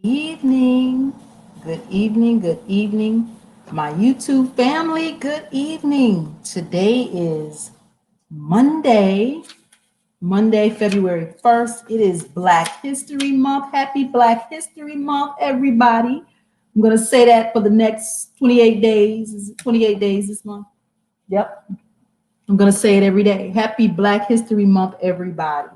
Evening, good evening, good evening. My YouTube family, good evening. Today is Monday, February 1st. It is Black History Month. Happy Black History Month, everybody. I'm going to say that for the next 28 days. Is it 28 days this month? Yep. I'm going to say it every day. Happy Black History Month, everybody.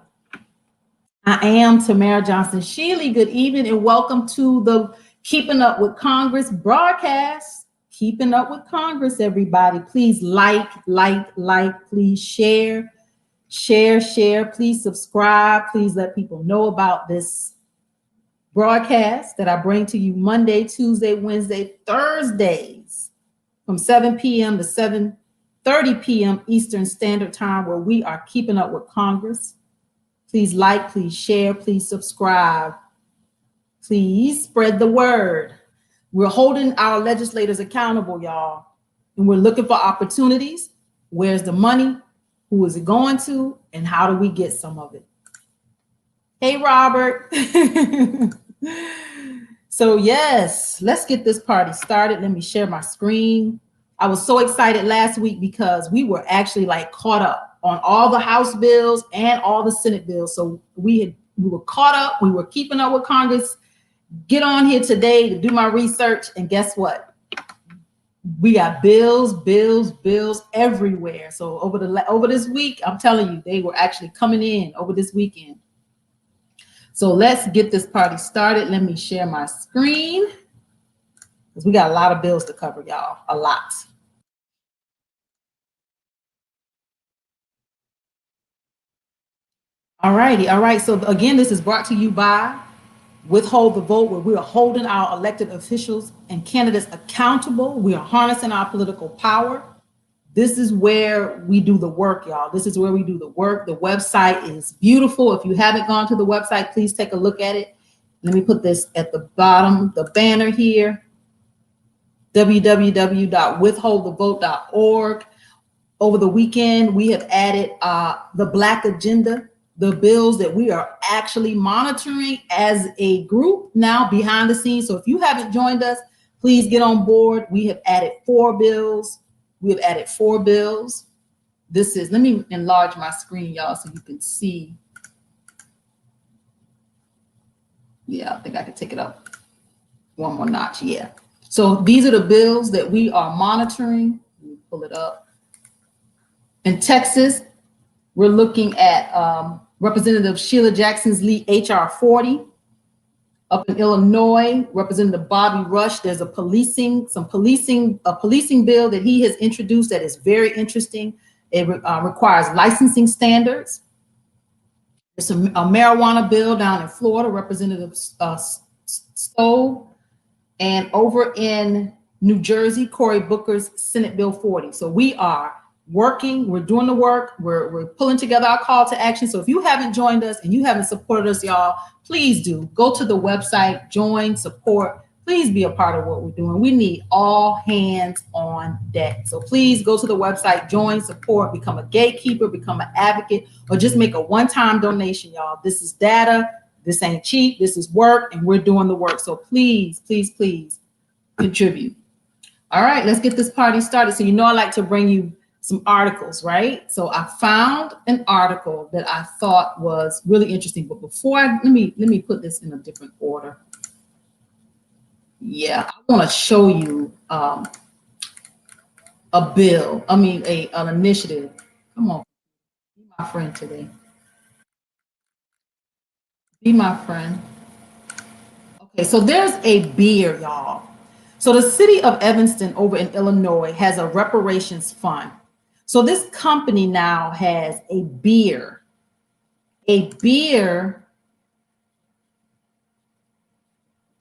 I am Tamara Johnson Shealy. Good evening and welcome to the Keeping Up with Congress broadcast. Keeping Up with Congress, everybody. Please like, please share, please subscribe. Please let people know about this broadcast that I bring to you Monday, Tuesday, Wednesday, Thursdays from 7 p.m. to 7:30 p.m. Eastern Standard Time, where we are keeping up with Congress. Please like, please share, please subscribe. Please spread the word. We're holding our legislators accountable, y'all. And we're looking for opportunities. Where's the money? Who is it going to? And how do we get some of it? Hey, Robert. So yes, let's get this party started. Let me share my screen. I was so excited last week because we were actually caught up on all the House bills and all the Senate bills. So we were caught up. We were keeping up with Congress. Get on here today to do my research, and guess what? We got bills everywhere. So over this week, I'm telling you, they were actually coming in over this weekend. So let's get this party started. Let me share my screen because we got a lot of bills to cover, y'all. A lot. All righty. All right. So again, this is brought to you by Withhold the Vote, where we are holding our elected officials and candidates accountable. We are harnessing our political power. This is where we do the work, y'all. This is where we do the work. The website is beautiful. If you haven't gone to the website, please take a look at it. Let me put this at the bottom, the banner here, www.withholdthevote.org. Over the weekend, we have added the Black Agenda, the bills that we are actually monitoring as a group now behind the scenes. So if you haven't joined us, please get on board. We have added 4 bills. This is, let me enlarge my screen, y'all, so you can see. Yeah, I think I can take it up one more notch. Yeah. So these are the bills that we are monitoring. Let me pull it up. In Texas, we're looking at Representative Sheila Jackson's lead HR 40. Up in Illinois, Representative Bobby Rush, there's a policing bill that he has introduced that is very interesting. It requires licensing standards. There's a marijuana bill down in Florida, Representative Stowe. And over in New Jersey, Cory Booker's Senate Bill 40. So we are working, we're doing the work, we're pulling together our call to action. So if you haven't joined us and you haven't supported us, y'all, please do. Go to the website, join, support. Please be a part of what we're doing. We need all hands on deck. So please go to the website, join, support, become a gatekeeper, become an advocate, or just make a one-time donation, y'all. This is data. This ain't cheap. This is work, and we're doing the work. So please contribute. All right, let's get this party started. So I like to bring you some articles, right? So I found an article that I thought was really interesting. But before let me put this in a different order. Yeah, I want to show you a bill. An initiative. Come on, be my friend today. Be my friend. Okay, so there's a beer, y'all. So the city of Evanston over in Illinois has a reparations fund. So this company now has a beer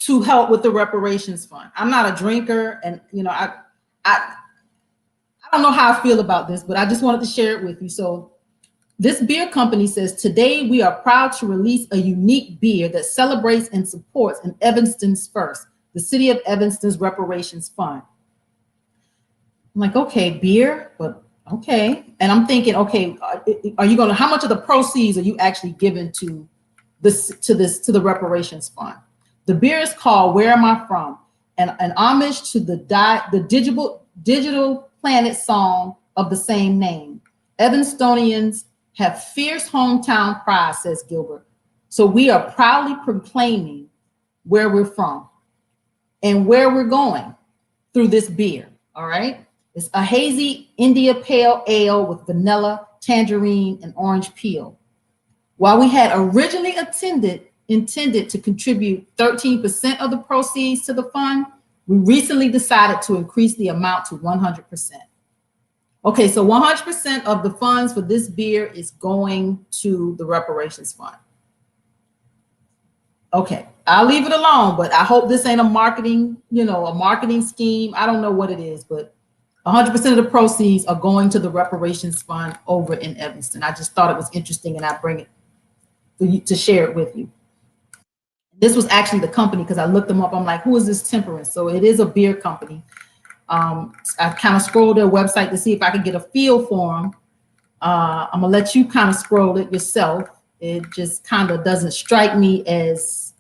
to help with the reparations fund. I'm not a drinker, and I don't know how I feel about this, but I just wanted to share it with you. So this beer company says, today we are proud to release a unique beer that celebrates and supports an Evanston's First, the city of Evanston's reparations fund. I'm like, okay, beer, but okay. And I'm thinking, okay, are you how much of the proceeds are you actually giving to the reparations fund? The beer is called Where Am I From? An homage to the digital planet song of the same name. Evanstonians have fierce hometown pride, says Gilbert. So we are proudly proclaiming where we're from and where we're going through this beer, all right? It's a hazy India Pale Ale with vanilla, tangerine, and orange peel. While we had originally intended to contribute 13% of the proceeds to the fund, we recently decided to increase the amount to 100%. Okay, so 100% of the funds for this beer is going to the reparations fund. Okay, I'll leave it alone, but I hope this ain't a marketing scheme. I don't know what it is, but 100% of the proceeds are going to the reparations fund over in Evanston. I just thought it was interesting, and I bring it for you to share it with you. This was actually the company, because I looked them up. I'm like, who is this Temperance? So it is a beer company. I kind of scrolled their website to see if I could get a feel for them. I'm gonna let you kind of scroll it yourself. It just kind of doesn't strike me as,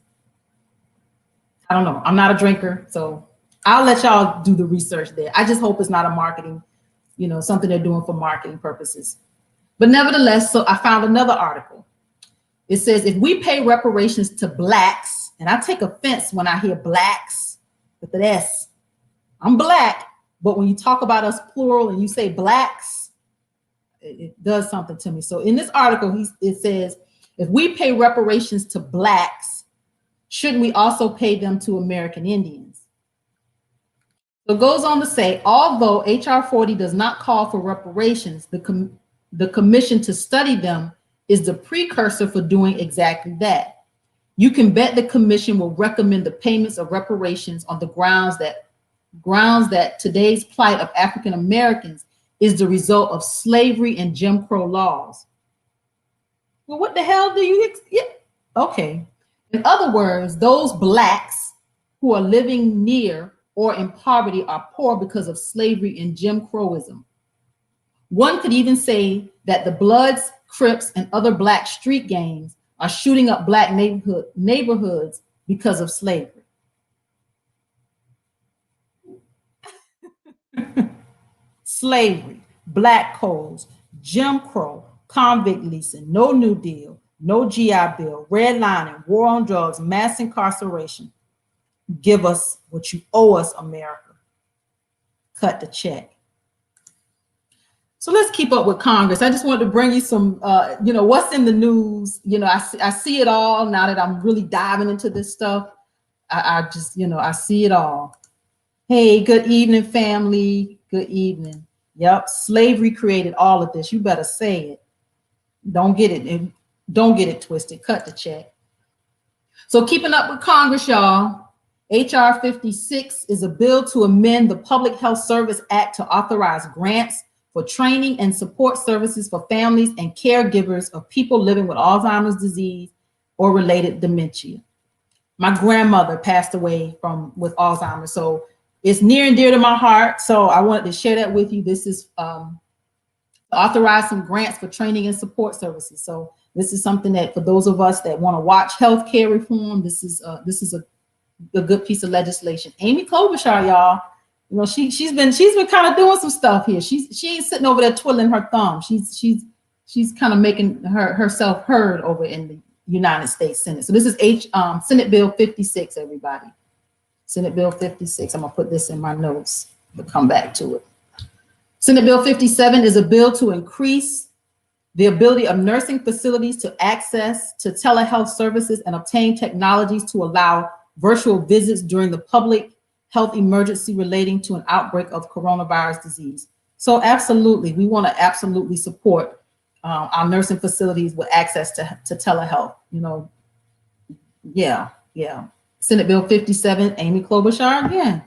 I don't know. I'm not a drinker, so I'll let y'all do the research there. I just hope it's not a marketing, something they're doing for marketing purposes. But nevertheless, so I found another article. It says, if we pay reparations to Blacks, and I take offense when I hear Blacks with an S. I'm Black, but when you talk about us plural and you say Blacks, it does something to me. So in this article, it says, if we pay reparations to Blacks, shouldn't we also pay them to American Indians? So it goes on to say, although HR 40 does not call for reparations, the commission to study them is the precursor for doing exactly that. You can bet the commission will recommend the payments of reparations on the grounds that today's plight of African Americans is the result of slavery and Jim Crow laws. Well, what the hell do you, okay. In other words, those Blacks who are living near or in poverty are poor because of slavery and Jim Crowism. One could even say that the Bloods, Crips, and other Black street gangs are shooting up Black neighborhoods because of slavery. Slavery, Black codes, Jim Crow, convict leasing, no New Deal, no GI Bill, redlining, war on drugs, mass incarceration. Give us what you owe us, America. Cut the check. So let's keep up with Congress. I just wanted to bring you some, what's in the news. I see it all now that I'm really diving into this stuff. I just, I see it all. Hey, good evening, family. Good evening. Yep, slavery created all of this. You better say it. Don't get it twisted. Cut the check. So keeping up with Congress, y'all. HR 56 is a bill to amend the Public Health Service Act to authorize grants for training and support services for families and caregivers of people living with Alzheimer's disease or related dementia. My grandmother passed away with Alzheimer's, so it's near and dear to my heart. So I wanted to share that with you. This is authorize some grants for training and support services. So this is something that for those of us that want to watch healthcare reform, this is a good piece of legislation. Amy Klobuchar, y'all, she's been kind of doing some stuff here. She ain't sitting over there twiddling her thumb. She's kind of making herself heard over in the United States Senate. So this is Senate Bill 56, everybody. Senate Bill 56. I'm gonna put this in my notes. We'll come back to it. Senate Bill 57 is a bill to increase the ability of nursing facilities to access to telehealth services and obtain technologies to allow virtual visits during the public health emergency relating to an outbreak of coronavirus disease. So absolutely, we want to absolutely support our nursing facilities with access to telehealth. Yeah. Senate Bill 57, Amy Klobuchar again.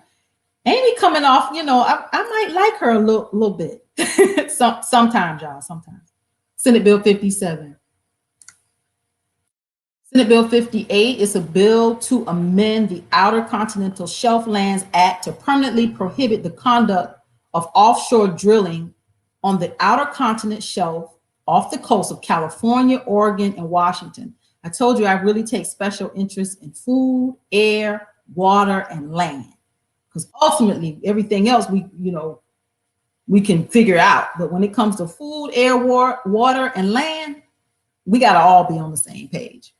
Amy coming off, I might like her a little bit. Sometimes, y'all, sometimes. Senate Bill 57. Senate Bill 58 is a bill to amend the Outer Continental Shelf Lands Act to permanently prohibit the conduct of offshore drilling on the outer continent shelf off the coast of California, Oregon, and Washington. I told you I really take special interest in food, air, water, and land. Because ultimately, everything else we can figure out. But when it comes to food, air, water, and land, we got to all be on the same page.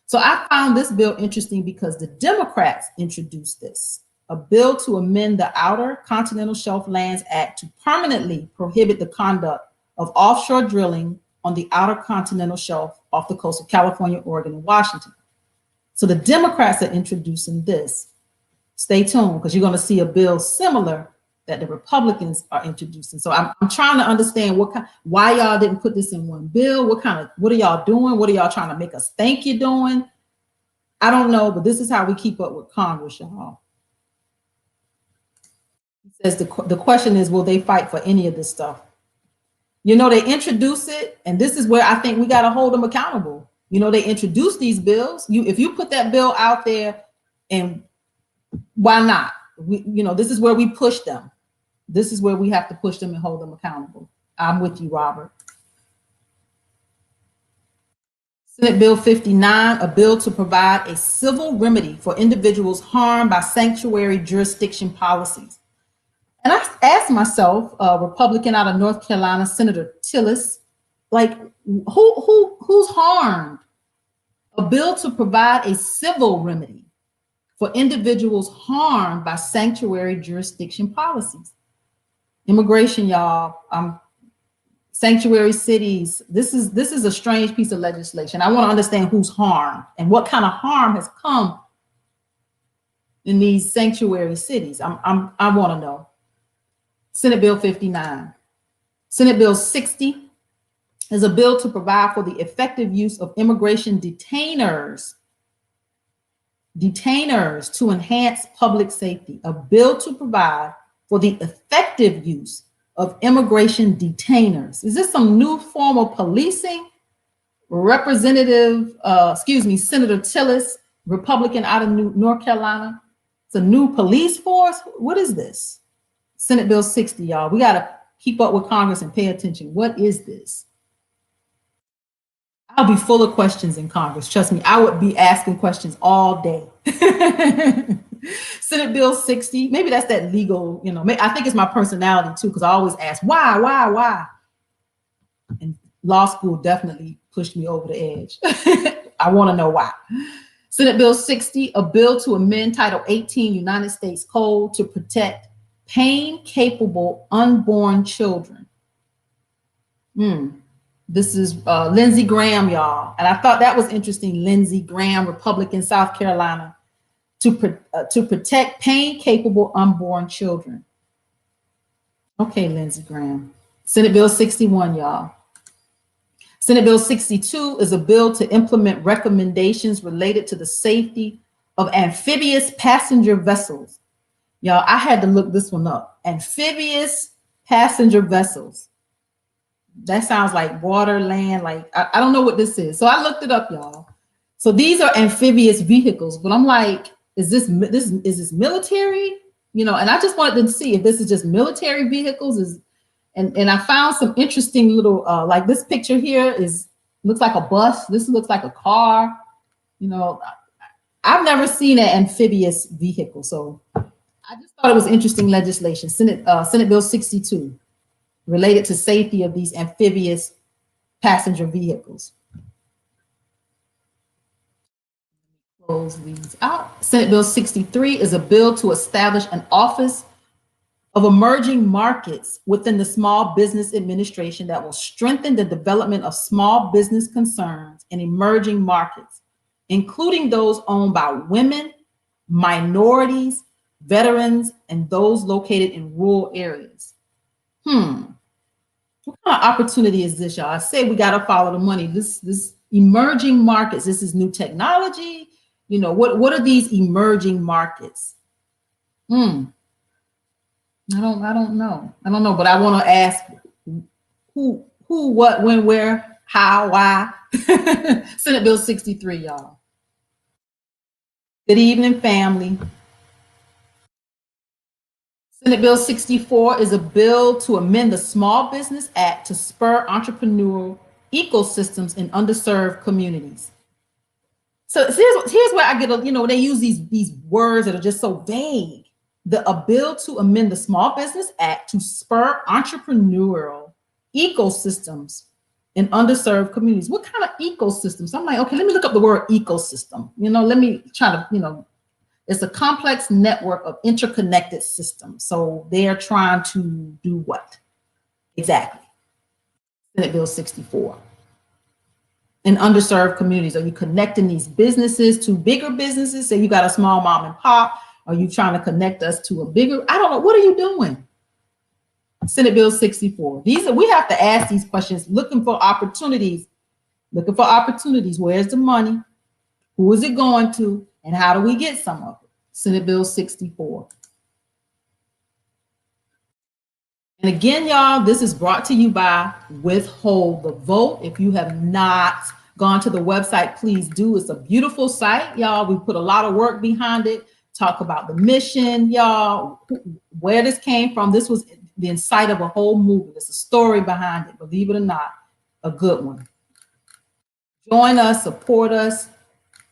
So I found this bill interesting because the Democrats introduced this, a bill to amend the Outer Continental Shelf Lands Act to permanently prohibit the conduct of offshore drilling on the Outer Continental Shelf off the coast of California, Oregon, and Washington. So the Democrats are introducing this. Stay tuned, because you're going to see a bill similar that the Republicans are introducing. So I'm trying to understand why y'all didn't put this in one bill. What are y'all doing? What are y'all trying to make us think you're doing? I don't know, but this is how we keep up with Congress, y'all. He says the question is, will they fight for any of this stuff? They introduce it, and this is where I think we got to hold them accountable. They introduce these bills. If you put that bill out there, and why not? This is where we push them. This is where we have to push them and hold them accountable. I'm with you, Robert. Senate Bill 59, a bill to provide a civil remedy for individuals harmed by sanctuary jurisdiction policies. And I asked myself, Republican out of North Carolina, Senator Tillis, who's harmed? A bill to provide a civil remedy for individuals harmed by sanctuary jurisdiction policies. Immigration, y'all, sanctuary cities. This is a strange piece of legislation. I want to understand who's harmed and what kind of harm has come in these sanctuary cities. I want to know. Senate Bill 59. Senate Bill 60 is a bill to provide for the effective use of immigration detainers to enhance public safety. A bill to provide for the effective use of immigration detainers. Is this some new form of policing? Senator Tillis, Republican out of North Carolina. It's a new police force. What is this? Senate Bill 60, y'all. We got to keep up with Congress and pay attention. What is this? I'll be full of questions in Congress. Trust me, I would be asking questions all day. Senate Bill 60, maybe that's that legal, I think it's my personality too, because I always ask, why? And law school definitely pushed me over the edge. I want to know why. Senate Bill 60, a bill to amend Title 18 United States Code to protect pain-capable unborn children. This is Lindsey Graham, y'all. And I thought that was interesting. Lindsey Graham, Republican, South Carolina, to protect pain-capable unborn children. Okay, Lindsey Graham. Senate Bill 61, y'all. Senate Bill 62 is a bill to implement recommendations related to the safety of amphibious passenger vessels. Y'all, I had to look this one up. Amphibious passenger vessels. That sounds like water, land, I don't know what this is. So I looked it up, y'all. So these are amphibious vehicles, but I'm like, is this military? And I just wanted to see if this is just military vehicles. And I found some interesting little, like this picture here looks like a bus. This looks like a car. I've never seen an amphibious vehicle. So I just thought it was interesting legislation. Senate Bill 62, related to safety of these amphibious passenger vehicles. Close these out. Senate Bill 63 is a bill to establish an office of emerging markets within the Small Business Administration that will strengthen the development of small business concerns in emerging markets, including those owned by women, minorities, veterans, and those located in rural areas. What kind of opportunity is this, y'all? I say we got to follow the money. This emerging markets, this is new technology. What are these emerging markets? I don't know. But I want to ask who, what, when, where, how, why. Senate Bill 63, y'all. Good evening, family. Senate Bill 64 is a bill to amend the Small Business Act to spur entrepreneurial ecosystems in underserved communities. So here's where I get, they use these words that are just so vague. A bill to amend the Small Business Act to spur entrepreneurial ecosystems in underserved communities. What kind of ecosystems? I'm like, okay, let me look up the word ecosystem. Let me try to, it's a complex network of interconnected systems. So they're trying to do what? Exactly. Senate Bill 64. In underserved communities, are you connecting these businesses to bigger businesses? Say you got a small mom and pop. Are you trying to connect us to a bigger? I don't know. What are you doing? Senate Bill 64. We have to ask these questions, looking for opportunities. Where's the money? Who is it going to? And how do we get some of it? Senate Bill 64. And again, y'all, this is brought to you by Withhold the Vote. If you have not gone to the website, please do. It's a beautiful site, y'all. We put a lot of work behind it. Talk about the mission, y'all, where this came from. This was the incite of a whole movement. There's a story behind it, believe it or not, a good one. Join us, support us,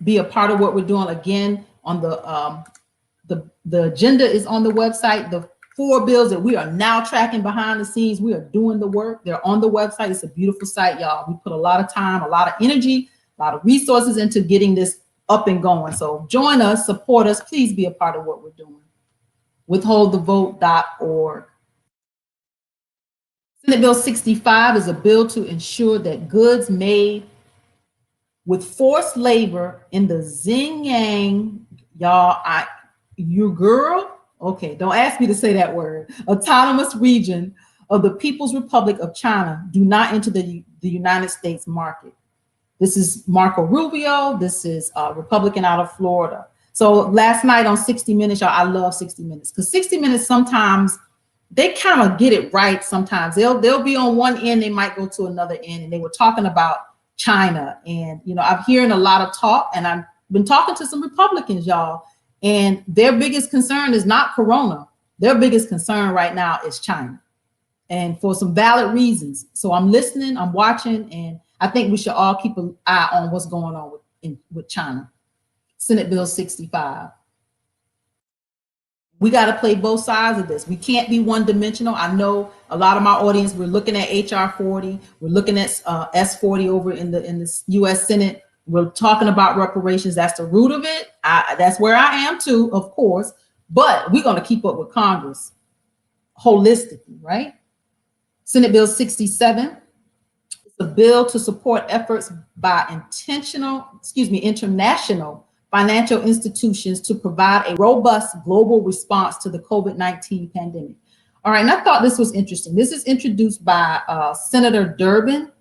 be a part of what we're doing. Again, on the agenda is on the website. The 4 bills that we are now tracking behind the scenes, we are doing the work. They're on the website. It's a beautiful site, y'all. We put a lot of time, a lot of energy, a lot of resources into getting this up and going. So join us, support us. Please be a part of what we're doing. Withholdthevote.org. Senate Bill 65 is a bill to ensure that goods made with forced labor in the Xinjiang, y'all, okay, don't ask me to say that word, autonomous region of the People's Republic of China do not enter the United States market. This is Marco Rubio. This is a Republican out of Florida. So last night on 60 Minutes, y'all, I love 60 Minutes because 60 Minutes sometimes they kind of get it right. Sometimes they'll be on one end, they might go to another end, and they were talking about China. And I'm hearing a lot of talk, and I've been talking to some Republicans, y'all, and their biggest concern is not Corona. Their biggest concern right now is China, and for some valid reasons. So I'm listening, I'm watching, and I think we should all keep an eye on what's going on with China. Senate Bill 65. We got to play both sides of this. We can't be one dimensional. I know a lot of my audience, we're looking at HR 40. We're looking at S40 over in the US Senate. We're talking about reparations. That's the root of it. That's where I am too, of course. But we're going to keep up with Congress holistically, right? Senate Bill 67. It's a bill to support efforts by international financial institutions to provide a robust global response to the COVID-19 pandemic. All right, and I thought this was interesting. This is introduced by Senator Durbin,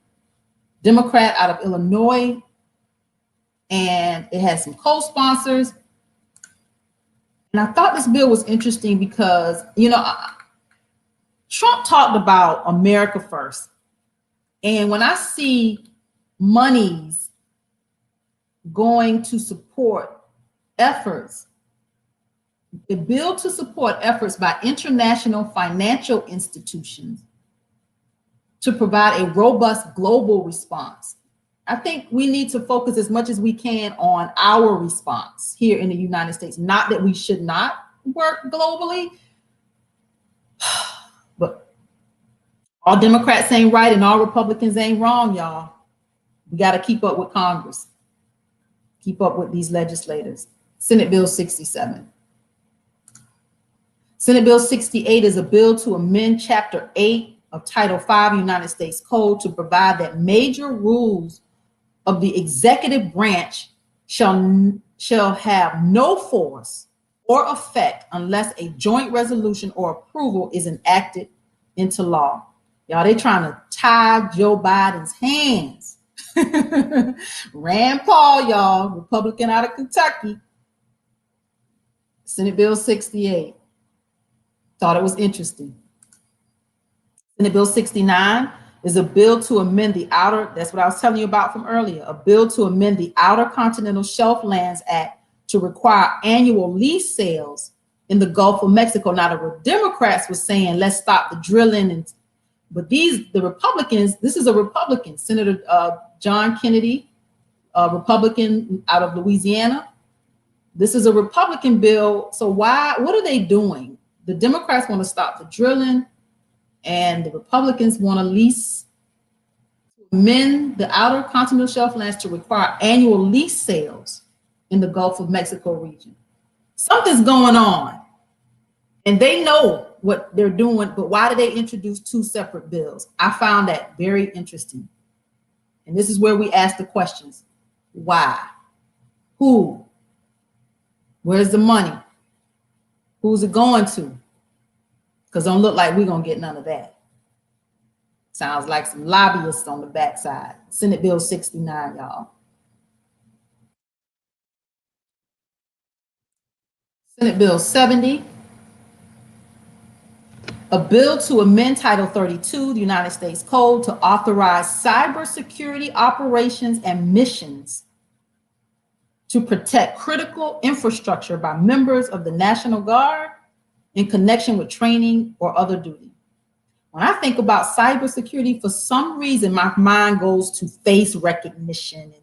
Democrat out of Illinois, and it has some co-sponsors. And I thought this bill was interesting because, Trump talked about America first. And when I see monies going to support efforts, a bill to support efforts by international financial institutions to provide a robust global response. I think we need to focus as much as we can on our response here in the United States. Not that we should not work globally, but all Democrats ain't right and all Republicans ain't wrong, y'all. We got to keep up with Congress. Keep up with these legislators. Senate Bill 67. Senate Bill 68 is a bill to amend Chapter 8 of Title 5 United States Code to provide that major rules of the executive branch shall have no force or effect unless a joint resolution or approval is enacted into law. Y'all, they trying to tie Joe Biden's hands. Rand Paul, y'all, Republican out of Kentucky. Senate Bill 68. Thought it was interesting. Senate Bill 69 is a bill to amend the outer, that's what I was telling you about from earlier, a bill to amend the Outer Continental Shelf Lands Act to require annual lease sales in the Gulf of Mexico. Now, the Democrats were saying, let's stop the drilling. But the Republicans, this is a Republican, Senator John Kennedy, Republican out of Louisiana. This is a Republican bill. So what are they doing? The Democrats want to stop the drilling, and the Republicans want to amend the outer continental shelf lands to require annual lease sales in the Gulf of Mexico region. Something's going on, and they know what they're doing, but why did they introduce two separate bills? I found that very interesting. And this is where we ask the questions. Why? Who? Where's the money? Who's it going to? Because don't look like we're going to get none of that. Sounds like some lobbyists on the backside. Senate Bill 69, y'all. Senate Bill 70. A bill to amend Title 32 of the United States Code to authorize cybersecurity operations and missions to protect critical infrastructure by members of the National Guard in connection with training or other duty. When I think about cybersecurity, for some reason, my mind goes to face recognition and,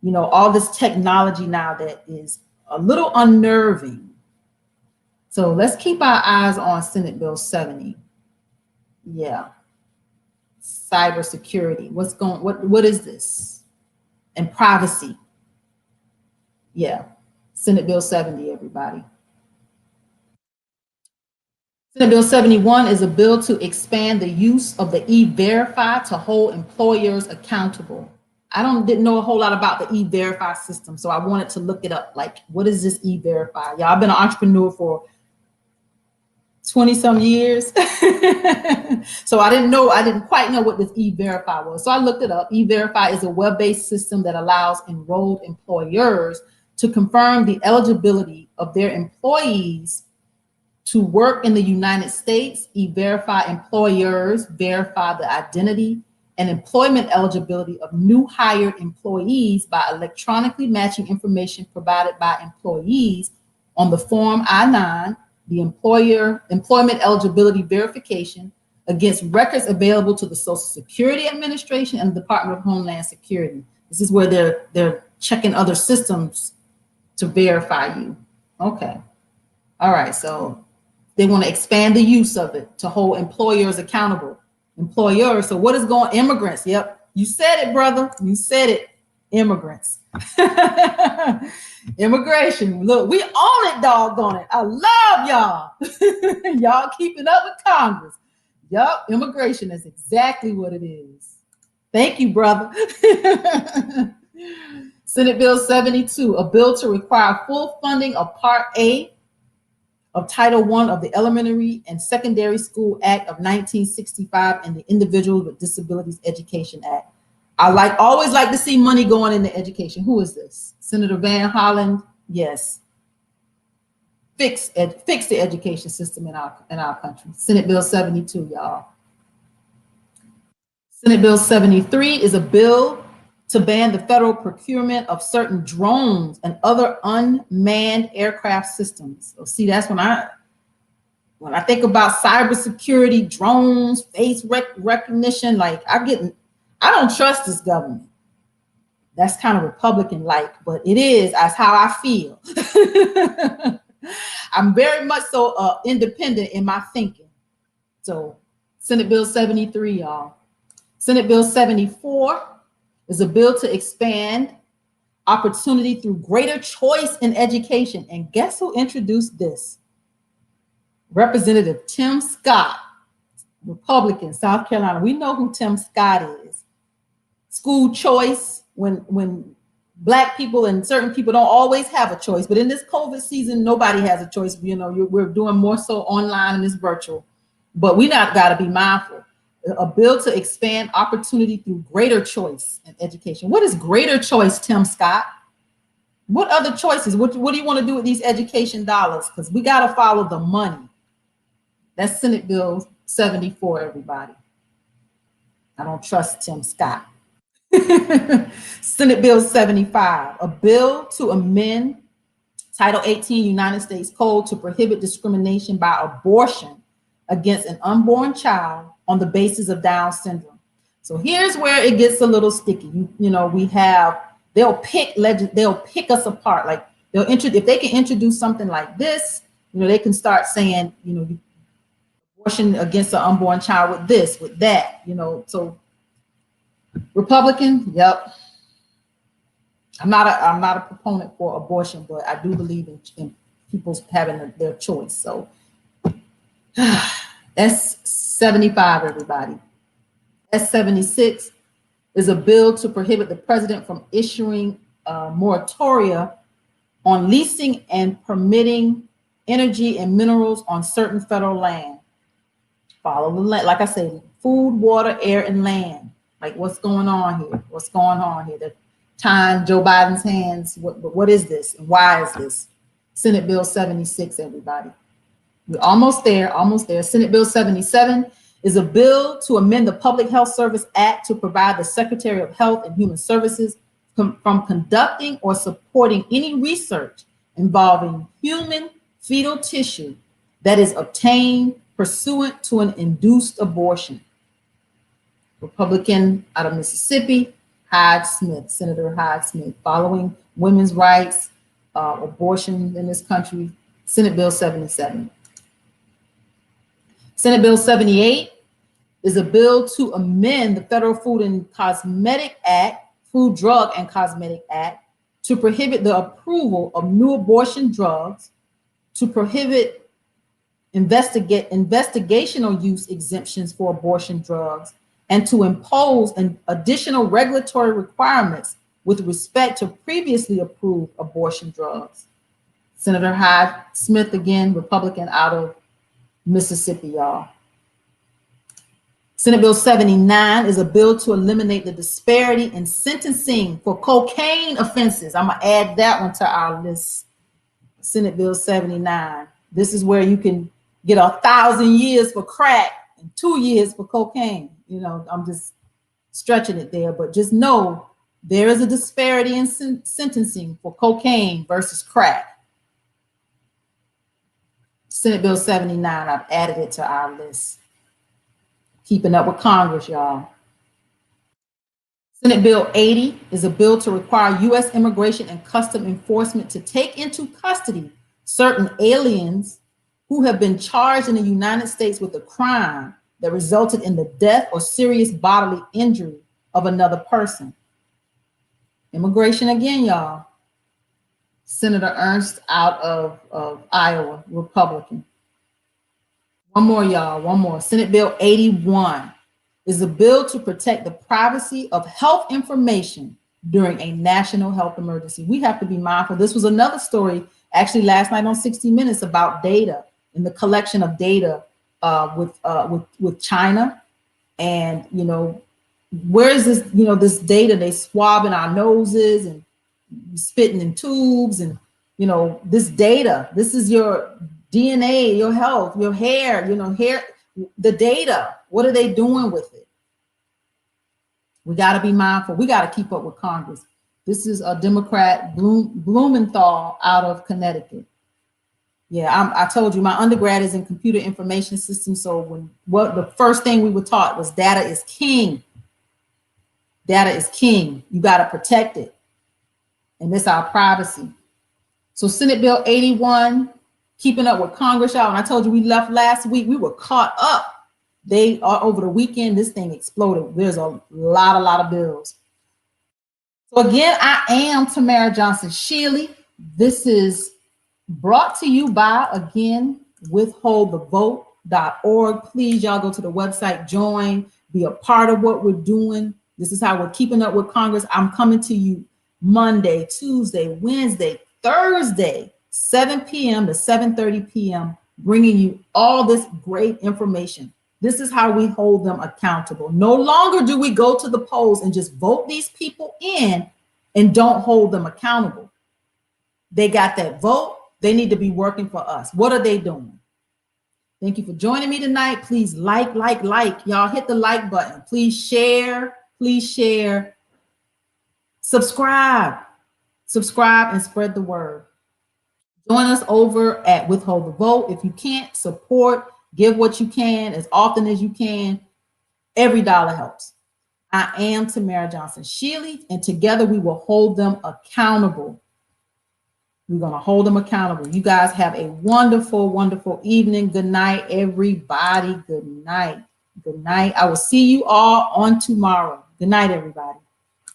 you know, all this technology now that is a little unnerving. So let's keep our eyes on Senate Bill 70. Yeah. Cybersecurity. What is this? And privacy. Yeah. Senate Bill 70, everybody. Senate Bill 71 is a bill to expand the use of the E-Verify to hold employers accountable. I didn't know a whole lot about the E-Verify system, so I wanted to look it up. Like, what is this E-Verify? Y'all, I've been an entrepreneur for 20-some years. So I didn't quite know what this E-Verify was. So I looked it up. E-Verify is a web-based system that allows enrolled employers to confirm the eligibility of their employees to work in the United States. E-Verify employers verify the identity and employment eligibility of new hired employees by electronically matching information provided by employees on the Form I-9, the employment eligibility verification, against records available to the Social Security Administration and the Department of Homeland Security. This is where they're checking other systems to verify you. Okay. All right. So they want to expand the use of it to hold employers accountable. Employers. So what is going? Immigrants. Yep. You said it, brother. You said it. Immigrants. Immigration. Look, we own it, doggone it. I love y'all. Y'all keeping up with Congress. Yup. Immigration is exactly what it is. Thank you, brother. Senate Bill 72, a bill to require full funding of Part A of Title I of the Elementary and Secondary School Act of 1965 and the Individuals with Disabilities Education Act. I always like to see money going into education. Who is this? Senator Van Hollen? Yes. Fix the education system in our country. Senate Bill 72, y'all. Senate Bill 73 is a bill to ban the federal procurement of certain drones and other unmanned aircraft systems. So see, that's when I think about cybersecurity, drones, face recognition, like I don't trust this government. That's kind of Republican-like, but that's how I feel. I'm very much so independent in my thinking. So Senate Bill 73, y'all. Senate Bill 74 is a bill to expand opportunity through greater choice in education. And guess who introduced this? Representative Tim Scott, Republican, South Carolina. We know who Tim Scott is. School choice, when Black people and certain people don't always have a choice, but in this COVID season, nobody has a choice. You know, we're doing more so online and it's virtual, but we got to be mindful. A bill to expand opportunity through greater choice in education. What is greater choice, Tim Scott? What other choices? What do you want to do with these education dollars? Because we got to follow the money. That's Senate Bill 74, everybody. I don't trust Tim Scott. Senate Bill 75, a bill to amend Title 18 United States Code to prohibit discrimination by abortion against an unborn child on the basis of Down syndrome. So here's where it gets a little sticky. You know, we have they'll pick us apart. Like if they can introduce something like this, they can start saying, abortion against an unborn child with this, with that, So Republican, yep. I'm not a proponent for abortion, but I do believe in people's having their choice. So that's 75, everybody. S76 is a bill to prohibit the president from issuing moratoria on leasing and permitting energy and minerals on certain federal land. Follow the land, like I said, food, water, air, and land. Like what's going on here? What's going on here? The time Joe Biden's hands. What is this? And why is this? Senate Bill 76, everybody. We're almost there, almost there. Senate Bill 77 is a bill to amend the Public Health Service Act to provide the Secretary of Health and Human Services from conducting or supporting any research involving human fetal tissue that is obtained pursuant to an induced abortion. Republican out of Mississippi, Hyde-Smith, Senator Hyde-Smith, following women's rights, abortion in this country, Senate Bill 77. Senate Bill 78 is a bill to amend the Federal Food and Cosmetic Act, Food, Drug, and Cosmetic Act, to prohibit the approval of new abortion drugs, to prohibit investigational use exemptions for abortion drugs, and to impose additional regulatory requirements with respect to previously approved abortion drugs. Senator Hyde-Smith, again, Republican out of Mississippi, y'all. Senate Bill 79 is a bill to eliminate the disparity in sentencing for cocaine offenses. I'm going to add that one to our list. Senate Bill 79. This is where you can get 1,000 years for crack and 2 years for cocaine. I'm just stretching it there, but just know there is a disparity in sentencing for cocaine versus crack. Senate Bill 79, I've added it to our list. Keeping up with Congress, y'all. Senate Bill 80 is a bill to require U.S. Immigration and Customs Enforcement to take into custody certain aliens who have been charged in the United States with a crime that resulted in the death or serious bodily injury of another person. Immigration again, y'all. Senator Ernst out of Iowa, Republican. One more, y'all, one more. Senate Bill 81 is a bill to protect the privacy of health information during a national health emergency. We have to be mindful. This was another story actually last night on 60 Minutes about data and the collection of data with China. And, where is this, this data? They swabbing our noses and spitting in tubes and, this data, this is your DNA, your health, your hair, the data. What are they doing with it? We got to be mindful. We got to keep up with Congress. This is a Democrat, Blumenthal out of Connecticut. Yeah, I told you my undergrad is in computer information systems. So the first thing we were taught was data is king. Data is king. You got to protect it. And it's our privacy. So Senate Bill 81, keeping up with Congress, y'all. And I told you we left last week. We were caught up. They are over the weekend. This thing exploded. There's a lot of bills. So again, I am Tamara Johnson Shealy. This is brought to you by, again, withholdthevote.org. Please, y'all go to the website, join, be a part of what we're doing. This is how we're keeping up with Congress. I'm coming to you Monday, Tuesday, Wednesday, Thursday, 7 p.m. to 7:30 p.m., bringing you all this great information. This is how we hold them accountable. No longer do we go to the polls and just vote these people in and don't hold them accountable. They got that vote. They need to be working for us. What are they doing? Thank you for joining me tonight. Please like. Y'all hit the like button. Please share. Subscribe and spread the word. Join us over at Withhold the Vote. If you can't support, give what you can as often as you can. Every dollar helps. I am Tamara Johnson Shealy, and together we will hold them accountable. We're going to hold them accountable. You guys have a wonderful, wonderful evening. Good night, everybody. Good night. Good night. I will see you all on tomorrow. Good night, everybody.